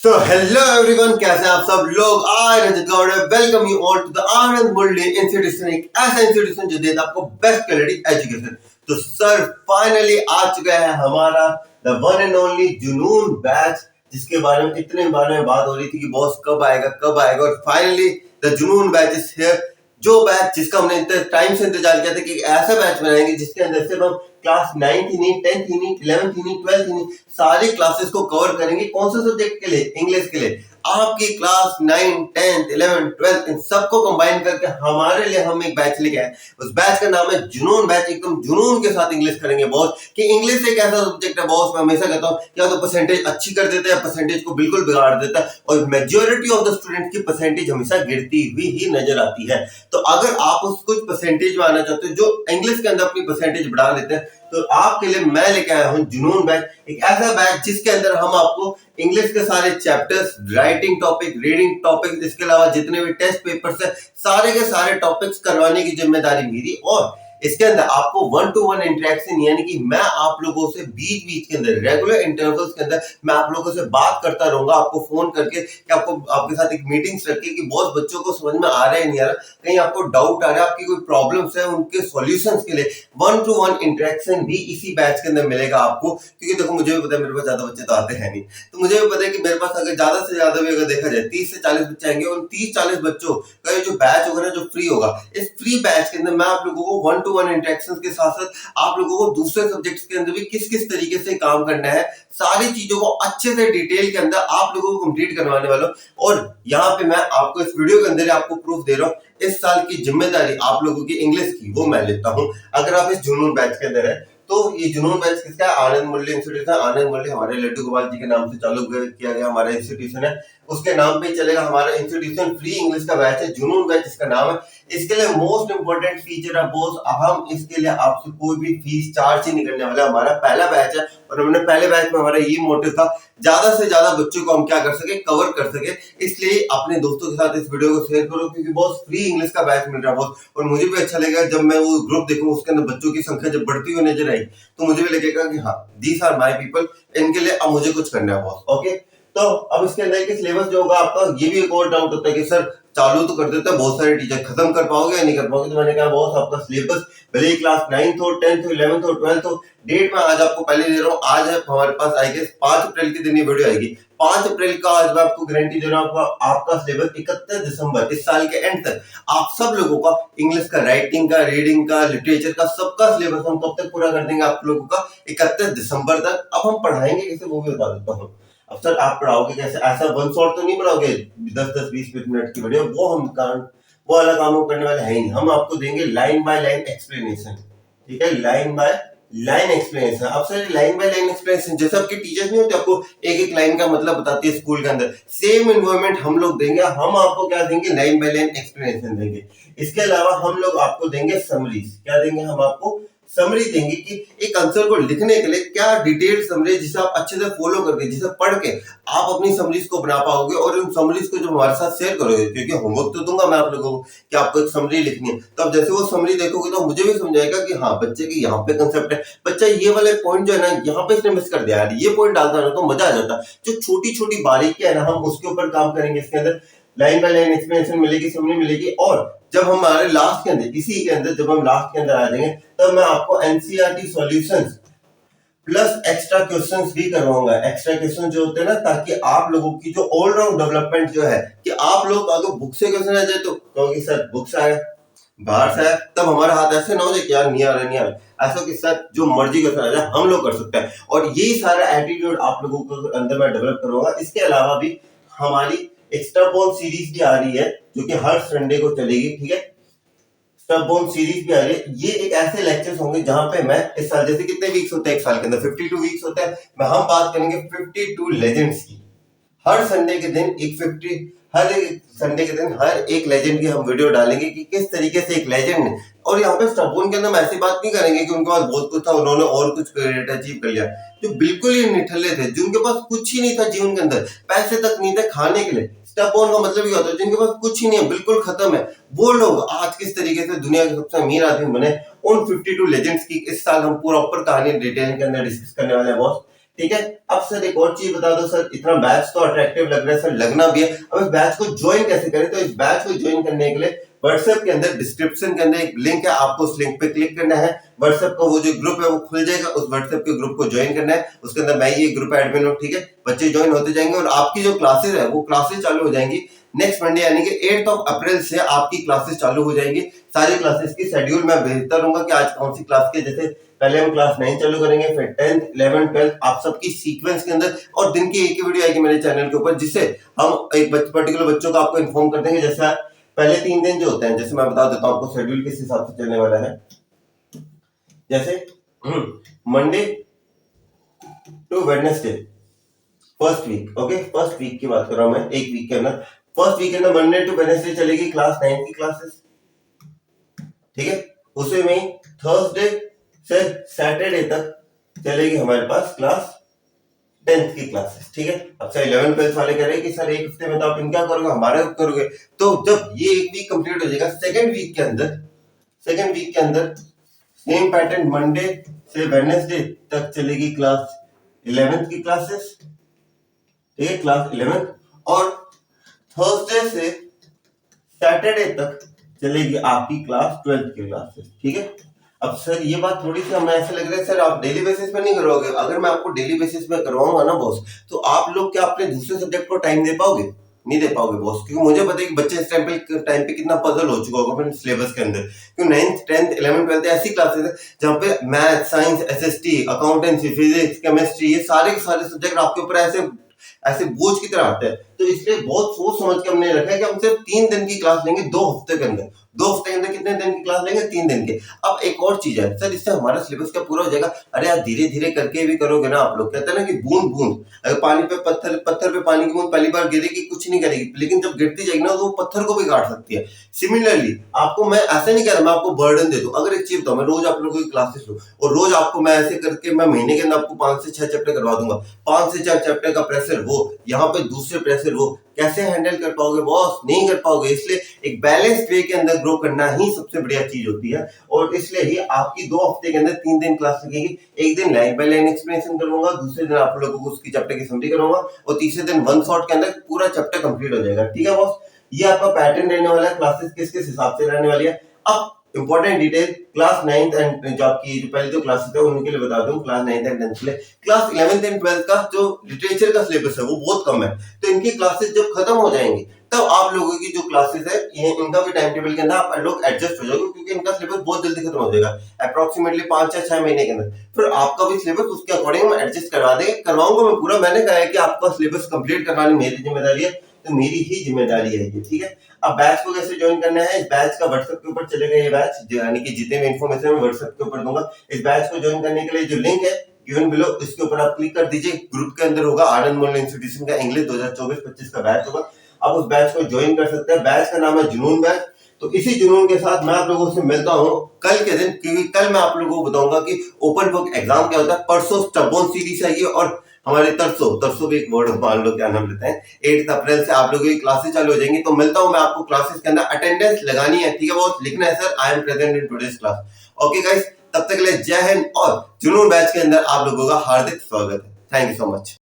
So hello everyone, कैसे हैं आप सब लोग। I Ranjit Gaur welcome you all to the Anand Murli institution, एक ऐसा इंस्टीट्यूशन जो देता है आपको बेस्ट क्वालिटी एजुकेशन। तो सर फाइनली आ चुका है हमारा द वन एंड ओनली जुनून बैच, जिसके बारे में इतने बारे में बात हो रही थी कि बॉस कब आएगा, और फाइनली द जुनून बैच इज हियर। जो बैच जिसका हमने इतने टाइम से इंतजार किया था कि ऐसा बैच बनाएंगे जिसके अंदर सिर्फ हम क्लास 9th ही नहीं, 10th ही नहीं, 11th ही नहीं, 12th ही नहीं, सारी क्लासेस को कवर करेंगे। कौन सा सब्जेक्ट के लिए? इंग्लिश के लिए। आपकी क्लास 9, 10th, 11th, 12th इन सबको कंबाइन करके हमारे लिए हम एक बैच लेके आए। उस बैच का नाम है जुनून बैच। एकदम जुनून के साथ इंग्लिश करेंगे बॉस, कि इंग्लिश एक ऐसा सब्जेक्ट है बॉस, मैं हमेशा कहता हूँ या तो परसेंटेज अच्छी कर देता है, परसेंटेज को बिल्कुल बिगाड़ देता है, और मेजोरिटी ऑफ द स्टूडेंट की परसेंटेज हमेशा गिरती हुई ही नजर आती है। तो अगर आप उस कुछ परसेंटेज में आना चाहते हो जो इंग्लिश के अंदर अपनी परसेंटेज बढ़ा लेते हैं, तो आपके लिए मैं लेके आया हूं जुनून बैच, एक ऐसा बैच जिसके अंदर हम आपको इंग्लिश के सारे chapters, writing topic, reading topic, इसके अलावा जितने भी टेस्ट पेपर्स है सारे के सारे टॉपिक्स करवाने की जिम्मेदारी मेरी। और इसके अंदर आपको 1-to-1 इंटरेक्शन, यानी कि मैं आप लोगों से बीच बीच के अंदर रेगुलर इंटरवल्स के अंदर मैं आप लोगों से बात करता रहूंगा, आपको फोन करके कि आपको आपके साथ एक मीटिंग्स रखी कि बहुत बच्चों को समझ में आ रहा है नहीं आ रहा, कहीं आपको डाउट आ रहा है, आपकी कोई प्रॉब्लम्स है, उनके सॉल्यूशंस के लिए 1-to-1 इंटरेक्शन भी इसी बैच के अंदर मिलेगा आपको। क्योंकि देखो मुझे भी पता है मेरे पास ज्यादा बच्चे तो आते हैं नहीं, तो मुझे भी पता है कि मेरे पास अगर ज्यादा से ज्यादा भी अगर देखा जाए 30 से 40 बच्चे आएंगे, उन 30-40 बच्चों का जो बैच होगा ना, जो फ्री होगा, इस फ्री बैच के अंदर मैं आप लोगों को 1-to-1 इंटरेक्शन के साथ साथ आप लोगों को दूसरे सब्जेक्ट्स के अंदर भी किस किस तरीके से काम करना है, सारी चीजों को अच्छे से डिटेल के अंदर आप लोगों को कंप्लीट करवाने वाला हूं। और यहाँ पे मैं आपको इस वीडियो के अंदर आपको प्रूफ दे रहा हूं, इस साल की जिम्मेदारी आप लोगों की इंग्लिश की वो मैं लेता हूं। अगर आप इस जुनून बैच के अंदर है, तो ये जुनून बैच किसका है? आनंद मुरली इंस्टीट्यूशन। आनंद मुरली हमारे लड्डू गोपाल जी के नाम से चालू किया गया हमारा इंस्टीट्यूशन है, उसके नाम पे चलेगा हमारा इंस्टीट्यूशन। फ्री इंग्लिश का बैच है, जुनून बैच इसका नाम है। इसके लिए मोस्ट इंपोर्टेंट फीचर है बोस, हम इसके लिए आपसे कोई भी फीस चार्ज ही नहीं करने वाले। हमारा पहला बैच है, और हमने पहले बैच में हमारा ये मोटिव था ज्यादा से ज्यादा बच्चों को हम क्या कर सके, कवर कर सके। इसलिए अपने दोस्तों के साथ इस वीडियो को शेयर करो, क्योंकि बहुत फ्री इंग्लिश का बैच मिल रहा है बहुत। और मुझे भी अच्छा लगेगा जब मैं वो ग्रुप देखूं, उसके अंदर बच्चों की संख्या जब बढ़ती हुई नजर आई, तो मुझे भी लगेगा कि हाँ, दीज आर माय पीपल, इनके लिए अब मुझे कुछ करना है बॉस। ओके, तो अब इसके अंदर के सिलेबस जो होगा आपका, ये भी एक और डाउट होता है कि सर चालू तो कर देते हैं, बहुत सारे टीचर खत्म कर पाओगे या नहीं कर पाओगे? तो मैंने कहा बॉस, आपका सिलेबस भले ही क्लास 9th हो, 10th हो, 11th हो, 12th हो, डेट में आज आपको पहले दे रहा हूँ। आज है हमारे पास आई गेस 5 अप्रैल के दिन ये वीडियो आएगी। 5 अप्रैल का आज मैं आपको गारंटी दे रहा हूँ, आपका सिलेबस 31 दिसंबर इस साल के एंड तक आप सब लोगों का इंग्लिश का, राइटिंग का, रीडिंग का, लिटरेचर का, सबका सिलेबस हम कब तक पूरा कर देंगे आप लोगों का? 31 दिसंबर तक। अब हम पढ़ाएंगे कैसे वो भी बता देता हूँ। अब सर आप पढ़ाओगे कैसे? ऐसा वन शॉट तो नहीं पढ़ाओगे 10-10, 20-20 मिनट की वीडियो, वो वाला काम हम करने वाले हैं ही नहीं। हम आपको देंगे लाइन बाय लाइन एक्सप्लेनेशन, ठीक है? Line by line explanation. अब sir line by line explanation जैसे आपके टीचर्स नहीं होते, आपको एक एक लाइन का मतलब बताती है स्कूल के अंदर, सेम एनवायरनमेंट हम लोग देंगे। हम आपको क्या देंगे? लाइन बाय लाइन एक्सप्लेनेशन देंगे। इसके अलावा हम लोग आपको देंगे समरीज। क्या देंगे? हम आपको समरी देंगे कि एक आंसर को लिखने के लिए क्या डिटेल समरी, जिसे आप अच्छे से फॉलो करके, जिसे पढ़ के आप अपनी समरीज को बना पाओगे, और उन समरीज को जो हमारे साथ शेयर करोगे, क्योंकि होमवर्क तो दूंगा मैं आप लोगों को कि आपको एक समरी लिखनी है, तो अब जैसे वो समरी देखोगे तो मुझे भी समझाएगा कि हाँ, बच्चे की यहाँ पे कंसेप्ट है, बच्चा ये वाले पॉइंट जो है ना यहाँ पे इसने मिस कर दिया यार, ये पॉइंट डालता ना तो मजा आ जाता। जो छोटी छोटी बारीकियां है ना, हम उसके ऊपर काम करेंगे। इसके अंदर लाइन बाय लाइन एक्सप्लेनेशन मिलेगी, समरी मिलेगी। और जब हमारे लास्ट के अंदर, इसी के अंदर जब हम लास्ट के अंदर आ जाएंगे, तब मैं आपको NCERT solutions plus extra questions भी करवाऊंगा। एक्स्ट्रा क्वेश्चन जो होते हैं ना, ताकि आप लोगों की जो ऑलराउंड डेवलपमेंट जो है, कि आप लोग अगर बुक से क्वेश्चन आ जाए तो कहोगे सर बुक से आया, बाहर से आया, तब हमारा हाथ ऐसे ना हो जाए कि यार नहीं आ रहा, नहीं आ रहा। ऐसा कि सर जो मर्जी क्वेश्चन आ जाए हम लोग कर सकते हैं, और यही सारा एटीट्यूड आप लोगों को अंदर मैं डेवलप करूंगा। इसके अलावा भी हमारी एक्स्ट्रा बॉल सीरीज भी आ रही है, जो कि हर संडे को चलेगी, ठीक है? एक्स्ट्रा बॉल सीरीज भी आ रही है। ये एक ऐसे लेक्चर्स होंगे जहां पे मैं इस साल, जैसे कितने वीक्स होते हैं एक साल के अंदर? 52 वीक्स होते हैं। मैं हम बात करेंगे 52 लेजेंड्स की। हर संडे के दिन हर एक संडे के दिन हर एक लेजेंड की हम वीडियो डालेंगे कि किस तरीके से एक लेजेंड ने, और यहाँ पे स्टबोन के अंदर हम ऐसी बात नहीं करेंगे कि उनके पास बहुत कुछ था, उन्होंने और कुछ अचीव कर लिया। जो बिल्कुल ही निठल्ले थे, जिनके पास कुछ ही नहीं था जीवन के अंदर, पैसे तक नहीं थे खाने के लिए, स्टबोन का मतलब ये होता है जिनके पास कुछ ही नहीं है, बिल्कुल खत्म है, वो लोग आज किस तरीके से दुनिया के सबसे अमीर आदमी बने। उन 52 लेजेंड्स की इस साल हम पूरा ऊपर कहानी डिटेल के अंदर डिस्कस करने वाले हैं बॉस। ठीक है। अब सर एक और चीज बता दो सर, इतना बैच तो अट्रैक्टिव लग रहा है सर, लगना भी है। अब इस बैच को ज्वाइन कैसे करें? तो इस बैच को ज्वाइन करने के लिए व्हाट्सएप के अंदर डिस्क्रिप्शन के अंदर एक लिंक है, आपको उस लिंक पे क्लिक करना है। व्हाट्सएप का वो जो ग्रुप है वो खुल जाएगा, उस व्हाट्सएप के ग्रुप को ज्वाइन करना है। उसके अंदर मैं ये ग्रुप एडमिन हूँ, ठीक है। बच्चे ज्वाइन होते जाएंगे और आपकी जो क्लासेस है वो क्लासेस चालू हो जाएंगी नेक्स्ट मंडे यानी कि 8 अप्रैल से आपकी क्लासेस चालू हो जाएंगी। सारी क्लासेस की शेड्यूल मैं भेजता रहूंगा कि आज कौन सी क्लास के, जैसे पहले हम क्लास 9 चालू करेंगे, फिर 10th 11th 12th आप सबकी सीक्वेंस के अंदर, और दिन की एक ही वीडियो आएगी मेरे चैनल के ऊपर, जिससे हम एक पर्टिकुलर बच्चों को आपको इन्फॉर्म कर देंगे। जैसे पहले 3 दिन जो होते हैं, जैसे मैं बता देता हूँ आपको शेड्यूल किस हिसाब से चलने वाला है। जैसे Monday to Wednesday first week, okay, first week की बात कर रहा हूं मैं, एक वीक के अंदर। फर्स्ट वीक के अंदर मंडे टू वेडनेसडे चलेगी क्लास 9 की क्लासेस, ठीक है। उसी में थर्सडे से सैटरडे तक चलेगी हमारे पास क्लास 10th की क्लासेस, ठीक है। अब सर 11th 12th वाले कह रहे हैं कि सर एक हफ्ते में तो आप इनका करोगे, हमारे करोगे, तो जब ये एक वीक कंप्लीट हो जाएगा, सेकंड वीक के अंदर सेम पैटर्न, मंडे से वेडनेसडे तक चलेगी क्लास 11th की क्लासेस, ठीक है, क्लास 11th, और थर्सडे से सैटरडे तक चलेगी आपकी क्लास 12th की क्लासेस, ठीक है। अब सर ये बात थोड़ी सी हमें ऐसे लग रहा है सर आप डेली बेसिस पे नहीं करोगे। अगर मैं आपको डेली बेसिस पे करवाऊंगा ना बॉस, तो आप लोग क्या अपने दूसरे सब्जेक्ट को टाइम दे पाओगे? नहीं दे पाओगे बॉस, क्योंकि मुझे पता है कि बच्चे इस टाइम पे कितना पजल हो चुका होगा अपने सिलेबस के अंदर। क्योंकि 9th 10th 11th 12th ऐसी क्लासेस है जहाँ पे math, science, SST, accountancy, physics, chemistry, ये सारे के सारे सब्जेक्ट आपके ऊपर ऐसे ऐसे बोझ की तरह आते हैं। तो इसलिए बहुत सोच समझ के हमने रखा है कि हम सिर्फ 3 दिन की क्लास लेंगे 2 हफ्ते के अंदर। 2 हफ्ते के अंदर कितने दिन की क्लास लेंगे? 3 दिन के। अब एक और चीज है सर, इससे हमारा सिलेबस क्या पूरा हो जाएगा? अरे यार धीरे धीरे करके भी करोगे ना आप लोग, कहते हैं ना कि बूंद बूंद, अगर पानी पे पत्थर पे पानी की बूंद पहली बार गिरेगी कुछ नहीं करेगी, लेकिन जब गिरती जाएगी ना तो वो पत्थर को भी काट सकती है। सिमिलरली आपको मैं ऐसे नहीं कह रहा मैं आपको बर्डन दे दूं, अगर एक चीज बताऊं, मैं रोज आप लोगों की क्लासेस लूं और रोज आपको मैं ऐसे करके मैं महीने के अंदर आपको 5 से 6 चैप्टर करवा दूंगा, 5 से 4 चैप्टर का प्रेशर वो, यहाँ पे दूसरे प्रेशर वो, कैसे हैंडल कर पाओगे बॉस? नहीं कर पाओगे। इसलिए एक बैलेंस्ड वे के अंदर ग्रो करना ही सबसे बढ़िया चीज होती है, और इसलिए ही आपकी 2 हफ्ते के अंदर 3 दिन क्लास लगेगी। एक दिन लाइन बाय लाइन एक्सप्लेनेशन करूंगा, दूसरे दिन आप लोगों को उसकी चैप्टर की समरी करूंगा, और तीसरे दिन वन शॉट के अंदर पूरा चैप्टर कंप्लीट हो जाएगा, ठीक है बॉस। ये आपका पैटर्न रहने वाला है, क्लासेस किस किस हिसाब से रहने वाली है। अब important detail, class 9th and जो आपकी जो पहले जो क्लासेस है उनके लिए बता दूं, क्लास 9th एंड 10th के लिए। क्लास 11th एंड 12th का जो लिटरेचर का सिलेबस है वो बहुत कम है, तो इनकी क्लासेस जब खत्म हो जाएंगी तब आप लोगों की जो क्लासेस है ये इनका भी टाइम टेबल के अंदर आप लोग एडजस्ट हो जाओगे, क्योंकि इनका सिलेबस बहुत जल्दी खत्म हो जाएगा, अप्रोक्सीमेटली 5 या 6 महीने के अंदर। फिर आपका भी सिलेबस उसके अकॉर्डिंग हम एडजस्ट करवा देंगे, करवाऊंगा मैं पूरा। मैंने कहा है कि आपका सिलेबस कंप्लीट करवानी मेरी जिम्मेदारी है, तो मेरी ही जिम्मेदारी है ये, ठीक है। अब बैच को कैसे ज्वाइन करना है? इस बैच का व्हाट्सएप के ऊपर चलेगा ये बैच, यानी कि जितने भी इन्फॉर्मेशन मैं व्हाट्सएप के ऊपर दूंगा। इस बैच को ज्वाइन करने के लिए जो लिंक है गिवन बिलो, इसके ऊपर आप क्लिक कर दीजिए। ग्रुप के अंदर होगा आनंद मोल इंस्टीट्यूशन का इंग्लिश 2024-25 का बैच होगा, आप उस बैच को ज्वाइन कर सकते हैं। बैच का नाम है जुनून बैच। तो इसी जुनून के साथ मैं आप लोगों से मिलता हूँ कल के दिन, क्योंकि कल मैं आप लोगों को बताऊंगा कि ओपन बुक एग्जाम क्या होता है। परसों स्टबबोर्न सीरीज है ये, और हमारे तरसों भी एक वर्ड मान लो क्या नाम लेते हैं, 8 अप्रैल से आप लोगों की क्लासेस चालू हो जाएंगी। तो मिलता हूं मैं आपको क्लासेस के अंदर, अटेंडेंस लगानी है, ठीक है, वो लिखना है sir I am present in today's class. Okay guys, तब तक के लिए जय हिंद, और जुनून बैच के अंदर आप लोगों का हार्दिक स्वागत है। Thank you so much.